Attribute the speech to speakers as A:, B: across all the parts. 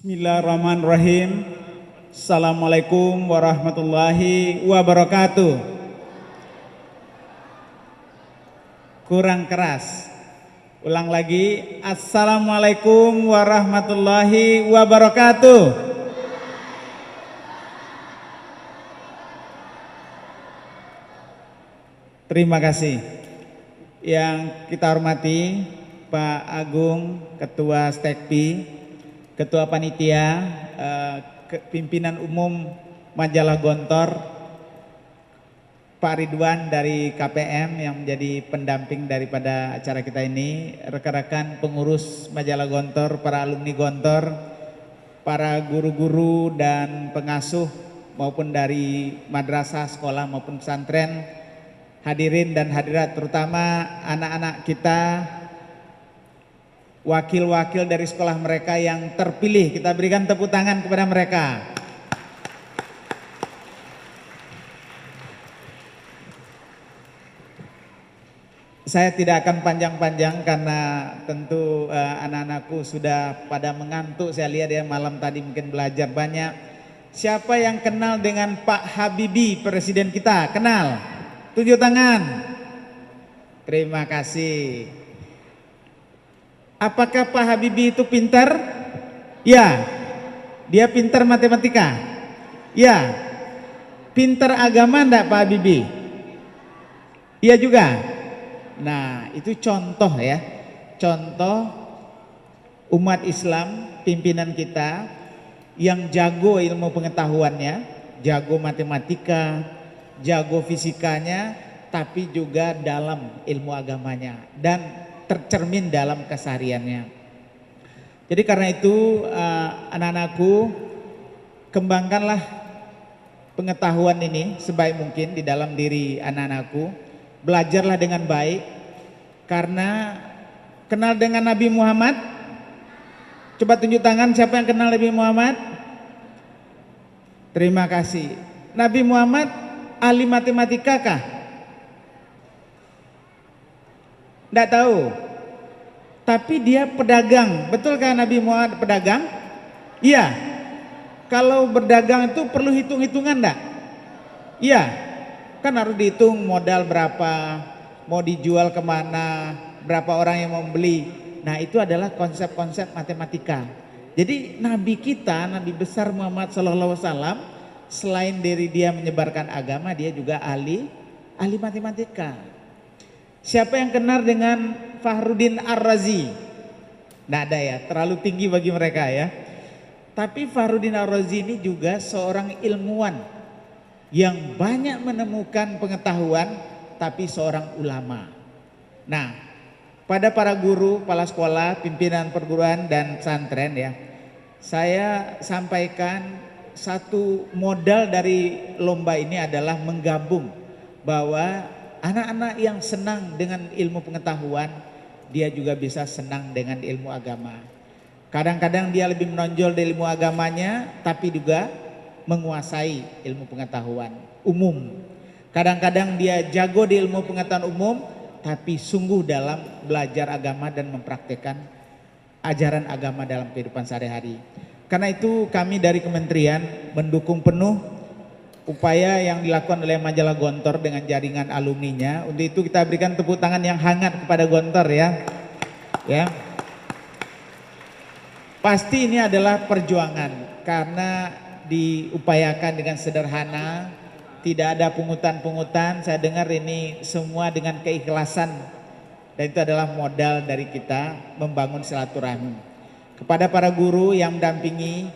A: Bismillahirrahmanirrahim. Assalamualaikum warahmatullahi wabarakatuh. Kurang keras. Ulang lagi. Assalamualaikum warahmatullahi wabarakatuh. Terima kasih. Yang kita hormati Pak Agung, Ketua Stekpi, Ketua Panitia, Pimpinan Umum Majalah Gontor, Pak Ridwan dari KPM yang menjadi pendamping daripada acara kita ini, rekan-rekan pengurus Majalah Gontor, para alumni Gontor, para guru-guru dan pengasuh maupun dari madrasah, sekolah maupun pesantren, hadirin dan hadirat, terutama anak-anak kita, wakil-wakil dari sekolah mereka yang terpilih. Kita berikan tepuk tangan kepada mereka. Saya tidak akan panjang-panjang karena tentu anak-anakku sudah pada mengantuk. Saya lihat ya malam tadi mungkin belajar banyak. Siapa yang kenal dengan Pak Habibie, presiden kita? Kenal? Tunjuk tangan. Terima kasih. Apakah Pak Habibie itu pintar? Ya. Dia pintar matematika? Ya. Pintar agama enggak Pak Habibie? Iya juga. Nah, itu contoh ya. Contoh umat Islam, pimpinan kita yang jago ilmu pengetahuannya, jago matematika, jago fisikanya, tapi juga dalam ilmu agamanya dan tercermin dalam kesehariannya. Jadi karena itu anak-anakku, kembangkanlah pengetahuan ini sebaik mungkin di dalam diri anak-anakku. Belajarlah dengan baik, karena kenal dengan Nabi Muhammad. Coba tunjuk tangan siapa yang kenal Nabi Muhammad. Terima kasih. Nabi Muhammad ahli matematika kah? Tidak tahu. Tapi dia pedagang. Betulkah Nabi Muhammad pedagang? Iya. Kalau berdagang itu perlu hitung-hitungan enggak? Iya. Kan harus dihitung modal berapa, mau dijual kemana, berapa orang yang mau beli. Nah, itu adalah konsep-konsep matematika. Jadi Nabi kita, Nabi besar Muhammad SAW, selain dari dia menyebarkan agama, dia juga ahli matematika. Siapa yang kenal dengan Fakhruddin Ar-Razi? Nggak ada ya, terlalu tinggi bagi mereka ya. Tapi Fakhruddin Ar-Razi ini juga seorang ilmuwan yang banyak menemukan pengetahuan, tapi seorang ulama. Nah, pada para guru, kepala sekolah, pimpinan perguruan dan pesantren ya, saya sampaikan satu modal dari lomba ini adalah menggabung bahwa anak-anak yang senang dengan ilmu pengetahuan, dia juga bisa senang dengan ilmu agama. Kadang-kadang dia lebih menonjol di ilmu agamanya, tapi juga menguasai ilmu pengetahuan umum. Kadang-kadang dia jago di ilmu pengetahuan umum, tapi sungguh dalam belajar agama dan mempraktekkan ajaran agama dalam kehidupan sehari-hari. Karena itu kami dari kementerian mendukung penuh upaya yang dilakukan oleh Majalah Gontor dengan jaringan alumninya. Untuk itu kita berikan tepuk tangan yang hangat kepada Gontor ya. Ya. Pasti ini adalah perjuangan karena diupayakan dengan sederhana, tidak ada pungutan-pungutan. Saya dengar ini semua dengan keikhlasan dan itu adalah modal dari kita membangun silaturahmi. Kepada para guru yang mendampingi,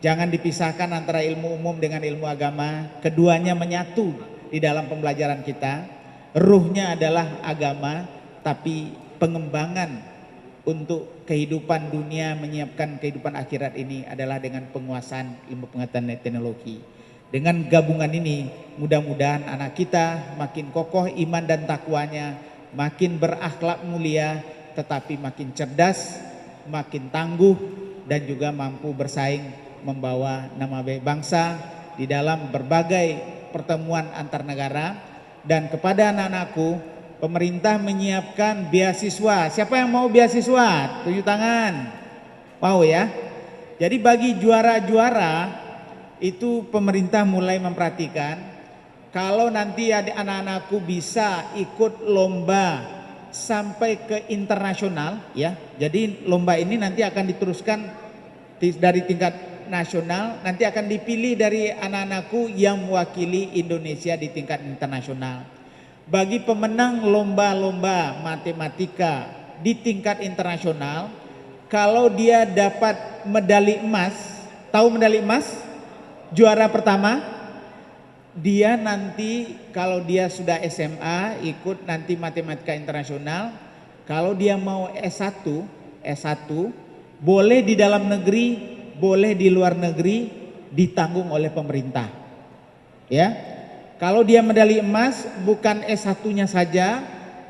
A: jangan dipisahkan antara ilmu umum dengan ilmu agama. Keduanya menyatu di dalam pembelajaran kita. Ruhnya adalah agama, tapi pengembangan untuk kehidupan dunia, menyiapkan kehidupan akhirat ini adalah dengan penguasaan ilmu pengetahuan dan teknologi. Dengan gabungan ini, mudah-mudahan anak kita makin kokoh iman dan takwanya, makin berakhlak mulia, tetapi makin cerdas, makin tangguh, dan juga mampu bersaing membawa nama baik bangsa di dalam berbagai pertemuan antar negara. Dan kepada anak-anakku, pemerintah menyiapkan beasiswa. Siapa yang mau beasiswa? Tunjuk tangan. Mau ya? Jadi bagi juara-juara itu pemerintah mulai memperhatikan kalau nanti ada anak-anakku bisa ikut lomba sampai ke internasional ya. Jadi lomba ini nanti akan diteruskan dari tingkat nasional, nanti akan dipilih dari anak-anakku yang mewakili Indonesia di tingkat internasional. Bagi pemenang lomba-lomba matematika di tingkat internasional, kalau dia dapat medali emas, tahu medali emas? Juara pertama, dia nanti kalau dia sudah SMA ikut nanti matematika internasional. Kalau dia mau S1 boleh di dalam negeri, boleh di luar negeri, ditanggung oleh pemerintah. Ya. Kalau dia medali emas bukan S1-nya saja,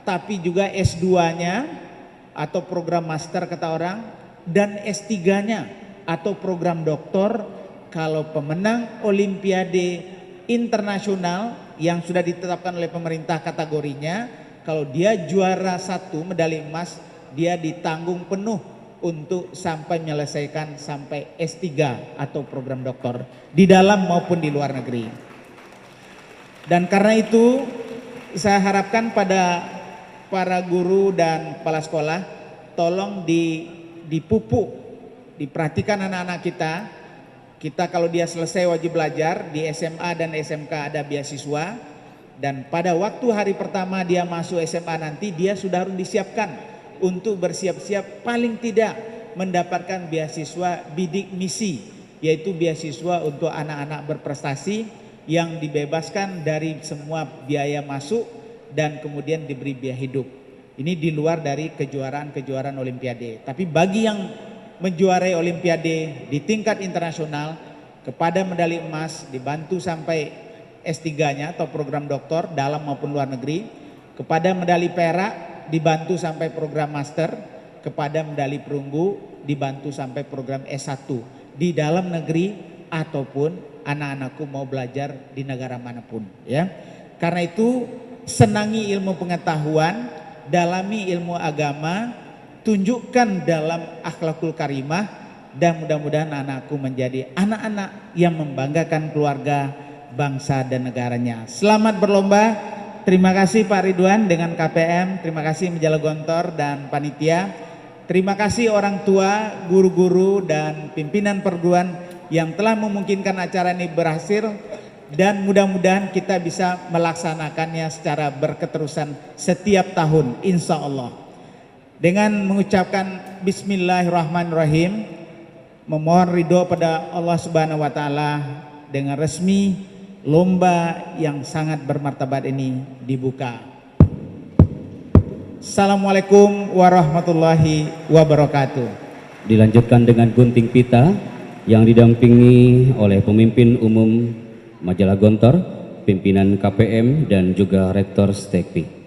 A: tapi juga S2-nya atau program master kata orang, dan S3-nya atau program doktor. Kalau pemenang olimpiade internasional yang sudah ditetapkan oleh pemerintah kategorinya, kalau dia juara 1 medali emas, dia ditanggung penuh untuk sampai menyelesaikan sampai S3 atau program doktor di dalam maupun di luar negeri. Dan karena itu saya harapkan pada para guru dan kepala sekolah, tolong dipupuk, diperhatikan anak-anak kita. Kita kalau dia selesai wajib belajar di SMA dan SMK ada beasiswa, dan pada waktu hari pertama dia masuk SMA nanti dia sudah harus disiapkan untuk bersiap-siap paling tidak mendapatkan beasiswa bidik misi, yaitu beasiswa untuk anak-anak berprestasi yang dibebaskan dari semua biaya masuk dan kemudian diberi biaya hidup. Ini di luar dari kejuaraan-kejuaraan olimpiade. Tapi bagi yang menjuarai olimpiade di tingkat internasional, kepada medali emas dibantu sampai S3-nya atau program doktor dalam maupun luar negeri, kepada medali perak dibantu sampai program master, kepada medali perunggu dibantu sampai program S1 di dalam negeri ataupun anak-anakku mau belajar di negara manapun ya. Karena itu senangi ilmu pengetahuan, dalami ilmu agama, tunjukkan dalam akhlakul karimah, dan mudah-mudahan anakku menjadi anak-anak yang membanggakan keluarga, bangsa dan negaranya. Selamat berlomba. Terima kasih Pak Ridwan dengan KPM, terima kasih Majalah Gontor dan panitia, terima kasih orang tua, guru-guru dan pimpinan perguruan yang telah memungkinkan acara ini berhasil, dan mudah-mudahan kita bisa melaksanakannya secara berketerusan setiap tahun insya Allah. Dengan mengucapkan Bismillahirrahmanirrahim, memohon ridho pada Allah Subhanahu wa Ta'ala, dengan resmi lomba yang sangat bermartabat ini dibuka. Assalamualaikum warahmatullahi wabarakatuh.
B: Dilanjutkan dengan gunting pita yang didampingi oleh pemimpin umum Majalah Gontor, pimpinan KPM dan juga Rektor Stekpi.